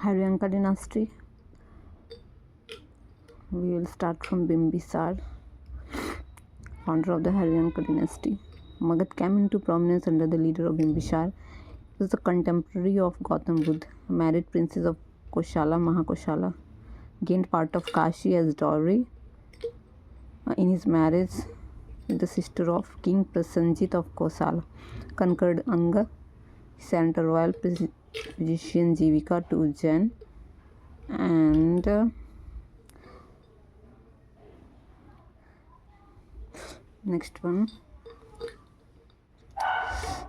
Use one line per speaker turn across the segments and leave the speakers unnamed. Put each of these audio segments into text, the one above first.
Haryanka dynasty. We will start from Bimbisar, founder of the Haryanka dynasty. Magad came into prominence under the leader of Bimbisar. He was a contemporary of Gautam Buddha, married princess of Koshala, Mahakoshala, gained part of Kashi as dowry. In his marriage with the sister of King Prasenjit of Kosala, conquered Anga, sent a royal physician Jivika to Ujjain, and next one,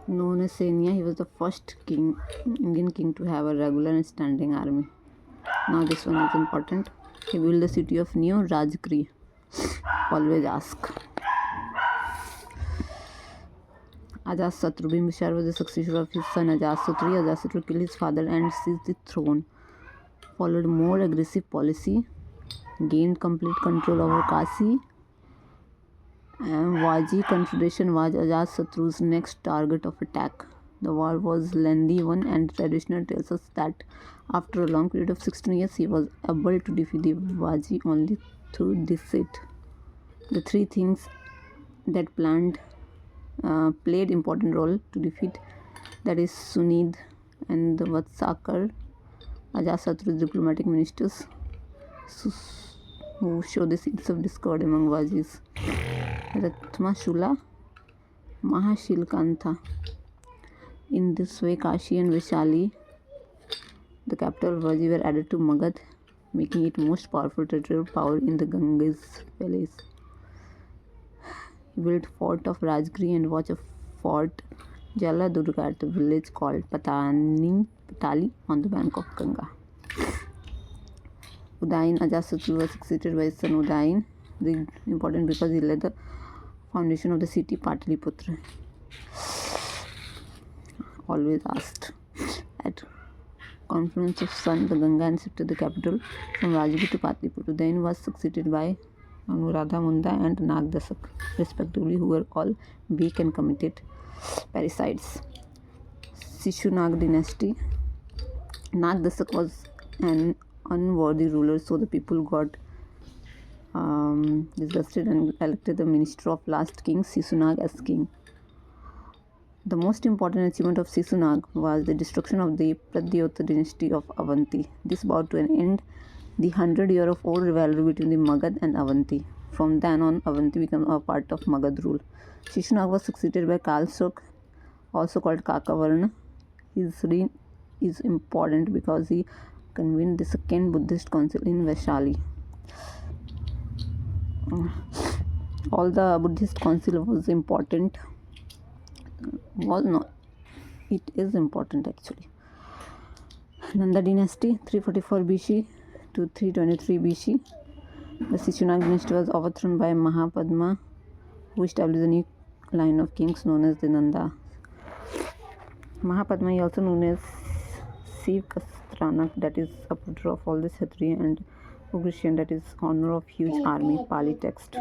known as Senia, he was the first king, Indian king to have a regular and standing army. Now this one is important. He built the city of New Rajgriha. Always ask. Ajasatru. Bimbisar was the successor of his son Ajasatru. Ajasatru killed his father and seized the throne. Followed more aggressive policy. Gained complete control over Kasi. And Vaji Confederation was Ajasatru's next target of attack. The war was a lengthy one, and tradition tells us that after a long period of 16 years, he was able to defeat the Vaji only through deceit. The three things that played important role to defeat, that is Sunid and the Vatsakar, Ajasatru's diplomatic ministers, who show the seeds of discord among Vajis. Ratmashula, Mahashilkantha. In this way, Kashi and Vishali, the capital of Vaji, were added to Magad, making it most powerful territorial power in the Ganges valleys. He built fort of Rajgiri and watched a fort Jala Durga at a village called Patali on the bank of Ganga. Udayin. Ajasatru was succeeded by his son Udayin. Important because he led the foundation of the city Pataliputra. Always asked. At confluence of Sun, the Ganga, and shifted the capital from Rajgiri to Pataliputra. Udayin was succeeded by Anuradha Munda and Nagdasak, respectively, who were all weak and committed parricides. Shishunag dynasty. Nagdasak was an unworthy ruler, so the people got disgusted and elected the minister of last king Shishunag as king. The most important achievement of Shishunag was the destruction of the Pradyota dynasty of Avanti. This brought to an end the 100-year-old rivalry between the Magad and Avanti. From then on, Avanti became a part of Magad rule. Shishunag was succeeded by Kalshok, also called Kakavarna. His reign is important because he convened the second Buddhist council in Vaishali. All the Buddhist council was important. It is important actually. Nanda dynasty, 344 BC to 323 BC. The Shishunag dynasty was overthrown by Mahapadma, who established a new line of kings known as the Nanda. Mahapadma is also known as Shiv Kastranak, that is supporter of all the Kshatriya, and Ugrasena, that is honor of huge army. Pali text.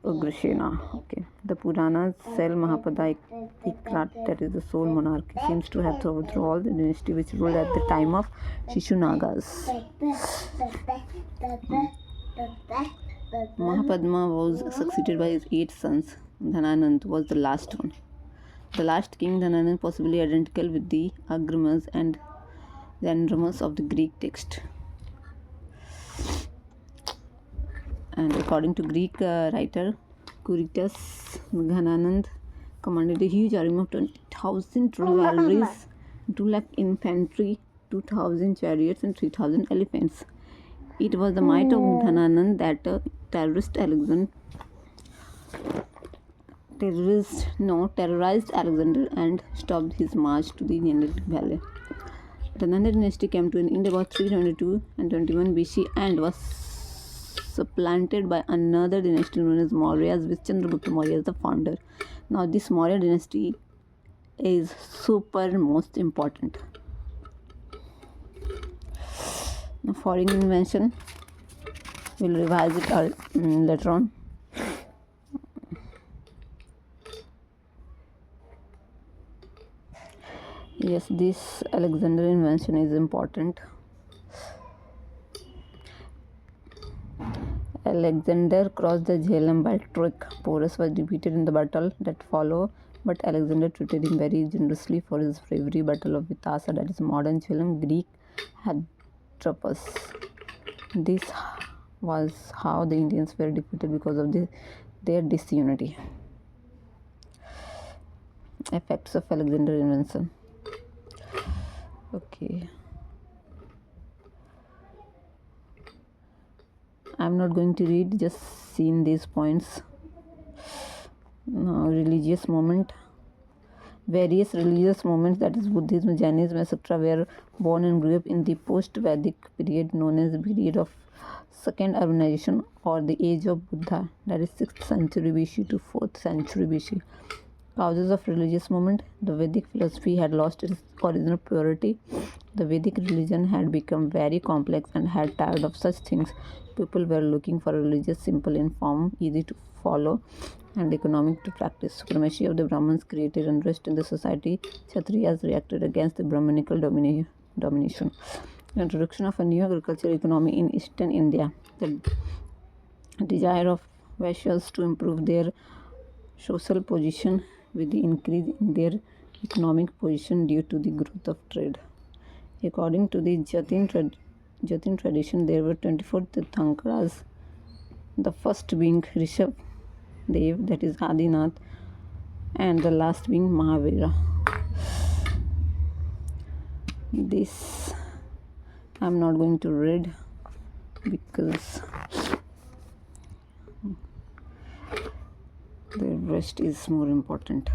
Ugrasena. Okay. The Puranas sell Mahapada Ikrat, that is the sole monarchy, seems to have overthrown all the dynasty which ruled at the time of Shishunagas. Mahapadma was succeeded by his 8 sons. Dhananand was the last one. The last king, Dhananand, possibly identical with the Agramas and the Andramas of the Greek text. And according to Greek writer Curitas, Dhananand commanded a huge army of 20,000 cavalries, 2 lakh infantry, 2,000 chariots, and 3,000 elephants. It was the might of Dhananand that terrorized Alexander and stopped his march to the Ganges Valley. The Nanda dynasty came to an end about 322 and 21 BC and was supplanted by another dynasty known as Mauryas, with Chandragupta Maurya as the founder. Now this Maurya dynasty is super most important. Now foreign invention, we'll revise it later on. Yes, this Alexander invention is important. Alexander crossed the Jhelum by trick. Porus was defeated in the battle that followed, but Alexander treated him very generously for his bravery. Battle of Vitasa, that is modern Jhelum, Greek Hadropus. This was how the Indians were defeated because of their disunity. Effects of Alexander invention. Okay. I'm not going to read, just seen these points. Now, religious movement. Various religious movements, that is Buddhism, Jainism, etc., were born and grew up in the post-Vedic period known as the period of second urbanization or the age of Buddha, that is 6th century BC to 4th century BC. Causes of religious movement. The Vedic philosophy had lost its original purity. The Vedic religion had become very complex and had tired of such things. People were looking for a religious, simple in form, easy to follow, and economic to practice. Supremacy of the Brahmins created unrest in the society. Kshatriyas reacted against the Brahmanical domination. Introduction of a new agricultural economy in eastern India. The desire of Vaishyas to improve their social position with the increase in their economic position due to the growth of trade. According to the Jatin tradition, there were 24 Tirthankaras, the first being Rishabh Dev, that is Adinath, and the last being Mahavira. This I'm not going to read because the rest is more important.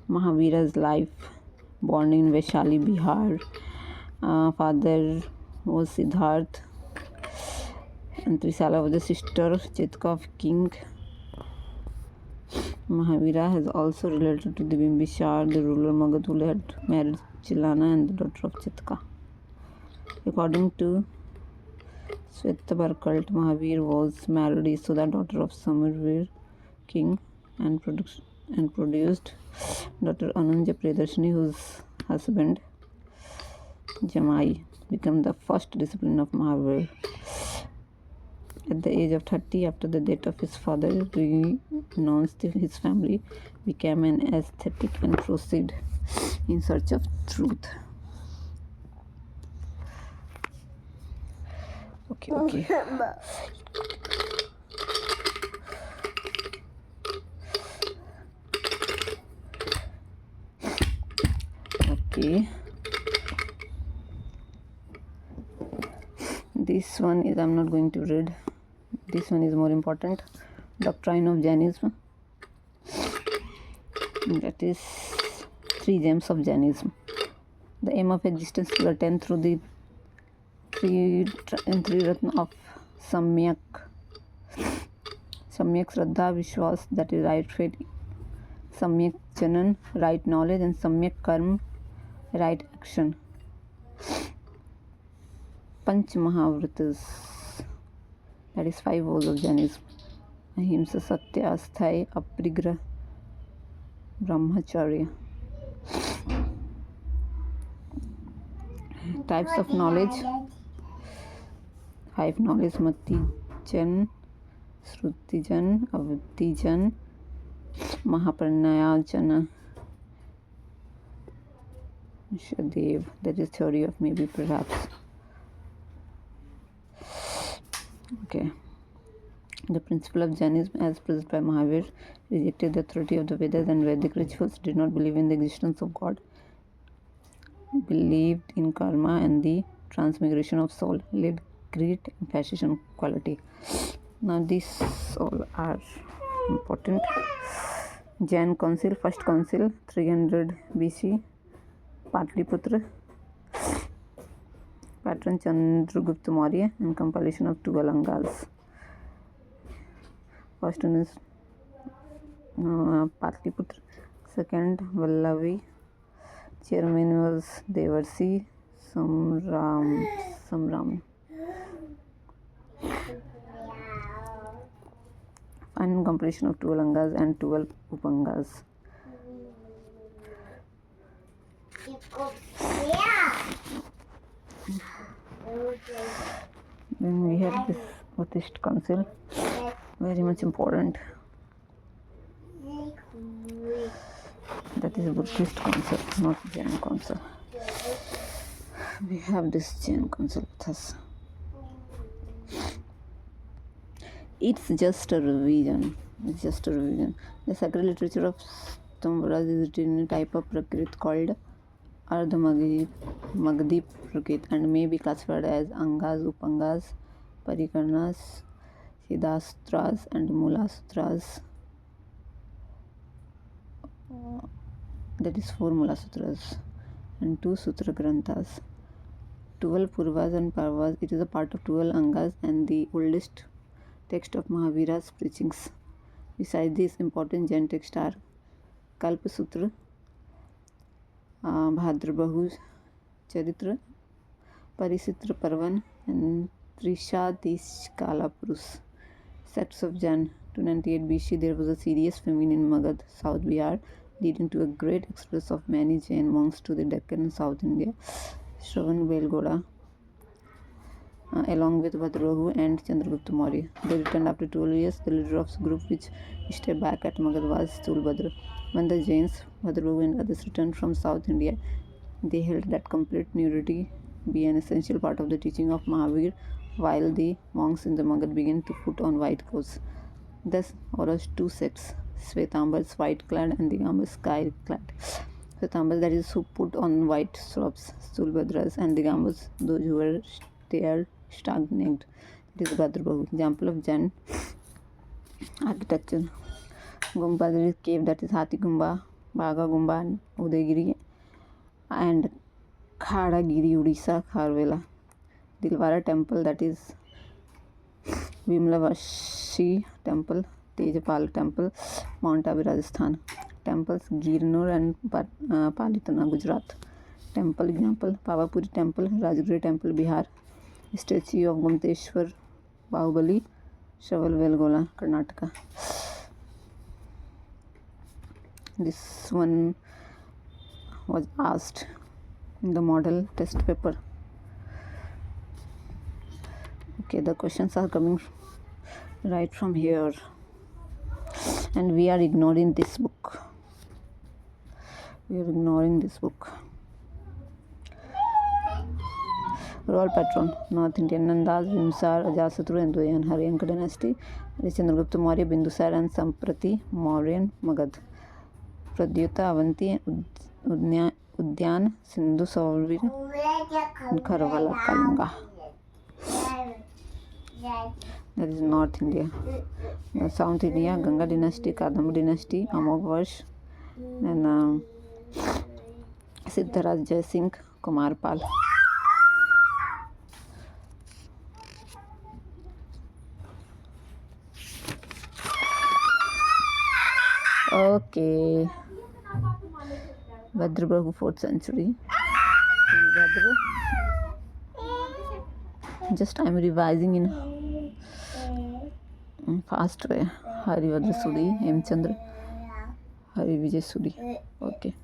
Mahavira's life. Born in Vaishali, Bihar. Father was Siddharth, and Trisala was the sister Chetka of king. Mahavira has also related to the Bimbishar, the ruler Magad, who had married Chilana and the daughter of Chetka. According to Swetabar cult, Mahavir was married Yashoda, daughter of Samarvir king, and produced daughter Ananja Priyadarshini, whose husband Jamai became the first disciple of Mahavir. At the age of 30, after the death of his father, he renounced his family, became an ascetic, and proceeded in search of truth. Okay. Okay. This one is I'm not going to read. This one is more important. Doctrine of Jainism. That is 3 gems of Jainism. The aim of existence to attain through the Triratna of Samyak Shraddha, Vishwas, that is right faith, Samyak Janan, right knowledge, and Samyak Karma, right action. Panch Mahavratas, that is 5 vows of Jainism. Ahimsa, Satya, Asthaya, Aprigra, Brahmacharya. Types of knowledge. 5 knowledge: Matijan, Shrutijan, Avdijan, Mahapranayajana, Shadev, that is theory of maybe, perhaps. Okay. The principle of Jainism, as presented by Mahavir, rejected the authority of the Vedas and Vedic rituals, did not believe in the existence of God, believed in karma and the transmigration of soul, led great emphasis on quality. Now these all are important. Jain Council, First Council, 300 BC, Patliputra, patron Chandragupta Maurya, and compilation of 2 Alangas. First one is Patliputra, second Vallavi, chairman was Devarsi Samram. Final completion of 2 Alangas and 12 Upangas. Then we have this Buddhist council, very much important. That is Buddhist council, not Jain council. We have this Jain council with us. It's just a revision. The sacred literature of Tirthankaras is written in a type of Prakrit called Ardha-Magdhi Prakrit and may be classified as Angas, Upangas, Parikarnas, Siddhasutras and Mulasutras. That is 4 Mulasutras and 2 Sutra Granthas. 12 Purvas and Parvas. It is a part of 12 Angas and the oldest text of Mahavira's preachings. Besides these important Jain texts are Kalpa Sutra, Bhadrabahu Charitra, Parisitra Parvan and Trishadishkala Purus. Sects of Jain. 298 BC there was a serious famine in Magad, South Bihar, leading to a great exodus of many Jain monks to the Deccan and South India. Shravan Belgoda along with Bhadrabahu and Chandragupta Maurya. They returned after 12 years. The leader of the group which stayed back at Magad was Stulbhadra. When the Jains, Bhadrabahu and others returned from South India, they held that complete nudity be an essential part of the teaching of Mahavir, while the monks in the Magad began to put on white clothes. Thus arose 2 sects, Svetambars, white-clad, and Digambars, sky-clad. Svetambars, that is, who put on white robes, Stulbhadras, and Digambars, those who were stark naked. It is Bhadrabahu. Example of Jain architecture. Gumba, there is cave, that is Hathi Gumba, Bhaga Gumba, and Udaygiri, and Khadagiri, Odisha, Kharvela. Dilwara temple, that is Vimlavashi temple, Tejapal temple, Mount Abu, Rajasthan. Temples Girnur and Palitana, Gujarat. Temple example Pavapuri temple, Rajgiri temple, Bihar. Statue of Gomteshwar Bahubali, Shavalvelgola, Karnataka. This one was asked in the model test paper. Okay, the questions are coming right from here, and we are ignoring this book. Royal patron, North Indian Nandas, Vimsar, Ajasatru and Duyan, Haryanka dynasty, Chandragupta Maurya, Bindusar and Samprati, Mauryan, Magad. Pradyuta, Avanti, Udyan, Sindhu, Saurvir, and Karavala, Kalinga. That is North India. South India, Ganga dynasty, Kadamba dynasty, Amogh Varsh, and Siddharaj Jai Singh, Kumar Pal. Okay. Bhadrabahu, 4th century. Just I am revising in fast way. Haribhadra Suri, Hemchandra, Hari Vijay Suri. Okay.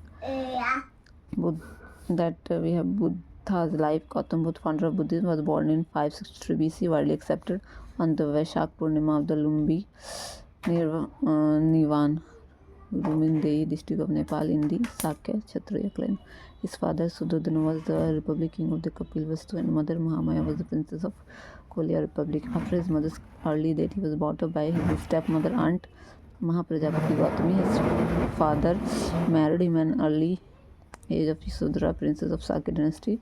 That we have Buddha's life. Gautam Buddha, founder of Buddhism, was born in 563 BC, widely accepted on the Vaishak Purnima of the Lumbi near Nivan, Rumindei district of Nepal in the Sakya Kshatriya clan. His father Suddhodana was the Republic king of the Kapilvastu and mother Mahamaya was the princess of Kolya Republic. After his mother's early death, he was brought up by his stepmother aunt Mahaprajapati Gautami. His father married him at an early age of Yasodhara, princess of Sakya dynasty,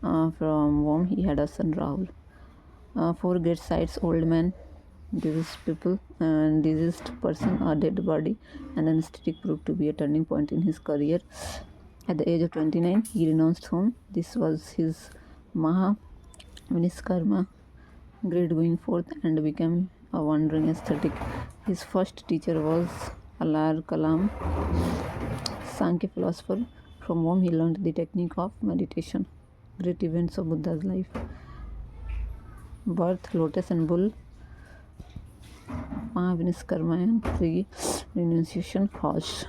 from whom he had a son Rahul. 4 great sites: old man, diseased people, and diseased person, a dead body, and anesthetic proved to be a turning point in his career. At the age of 29, he renounced home. This was his Maha grade going forth and became a wandering ascetic. His first teacher was Alar Kalam, Sankhya philosopher, from whom he learned the technique of meditation. Great events of Buddha's life: birth, lotus and bull, Mahavinishkarma and renunciation, horse.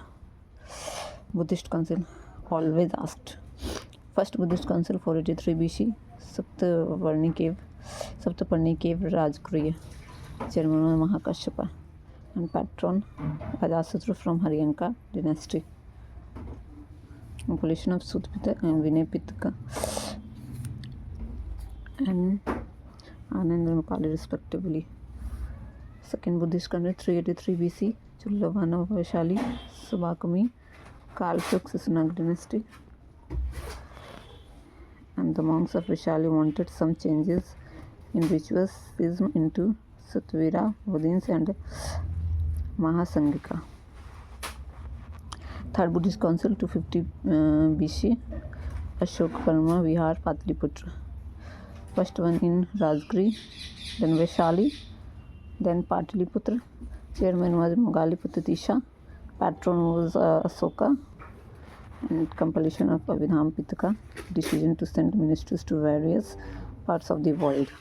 Buddhist council. always asked. First Buddhist council 483 BC. Saptaparni cave Rajgriha. Chairman Mahakashyapa and patron Ajasatru from Haryanka dynasty. Compilation of Sutpita and Vinaypitaka and Anand and Pali respectively. Second Buddhist country 383 BC. Chulavana Vaishali Subakami Kalsuk Susunag dynasty. And the monks of Vaishali wanted some changes in rituals, schism into Satvira, Buddhins and Mahasangika. Third Buddhist council 250 BC. Ashok Parma Vihar Patliputra. First one in Rajgri, then Vaishali, then Patliputra. Chairman was Mogaliputta Tisha. Patron was Asoka. And compilation of Abhidham Pitaka, decision to send ministers to various parts of the world.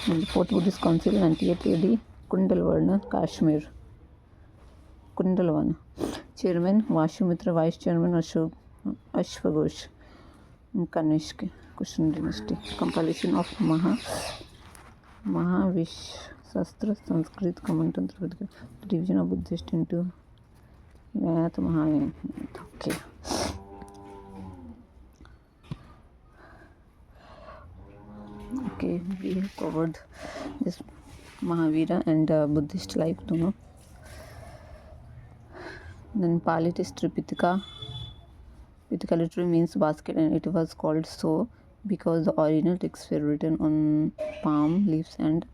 And the fourth Buddhist council 98 AD, Kundalvarna, Kashmir. Kundalvarna. Chairman Vashumitra, Vice Chairman Ashwaghosh, Kanishk, Kushan dynasty. Compilation of Mahavishastra, Sanskrit, Commentator, division of Buddhist into okay. Okay, we have covered this Mahavira and Buddhist life, Then Pali is Tripitaka. Pitaka literally means basket, and it was called so because the original texts were written on palm leaves and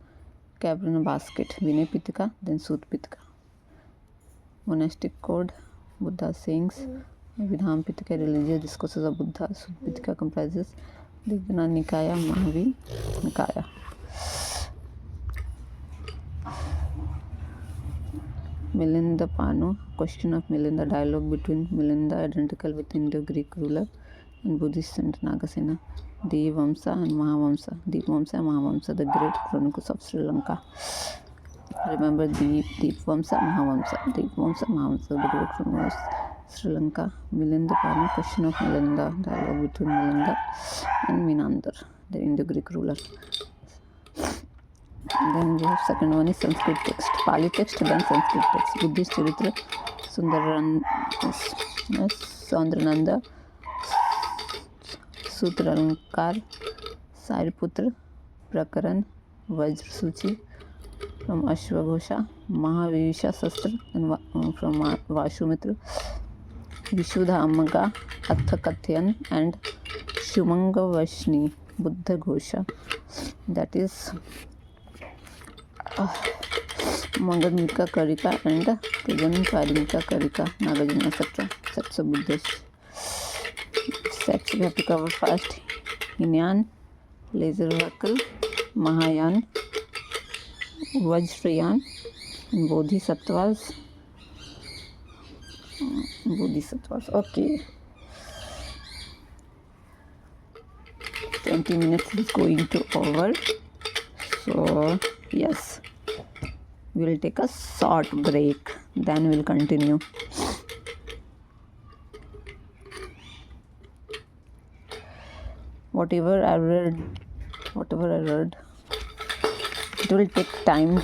kept in a basket. Vinay Pitaka, then Sut Pitaka. Monastic code, Buddha sayings, Abhidham Pitaka, religious discourses of Buddha. Sut Pitaka comprises Digna Nikaya, Mahavi Nikaya. Milinda Pano, question of Milinda, dialogue between Milinda, identical with Indo-Greek ruler, and Buddhist and Nagasena, Devamsa and Mahavamsa. Devamsa and Mahavamsa, the great chronicles of Sri Lanka. Remember Devamsa, Mahavamsa, the great chronicles of Sri Lanka. Milinda Pano, question of Milinda, dialogue between Milinda and Menander, the Indo-Greek ruler. Then we have second one is Sanskrit text, Pali text, then Sanskrit text. Buddhist Charitra, Sundarananda, Sutrankar, Sariputra, Prakaran, Vajra Suchi from Ashwaghosha, Mahavisha Sastra and from Vashumitra, Vishuddha Ammaga, Athakatyan and Shumanga Vashni, Buddha Ghosha. That is Magadmika Karika and Kajankarimika Karika, Nagarjuna Satra, sets of Buddhist. Sets we have to cover first: Hinyan, Laser Oracle, Mahayan, Vajrayan, and Bodhisattvas. Okay. 20 minutes is going to over. So, yes. We'll take a short break, then we'll continue. Whatever I read, it will take time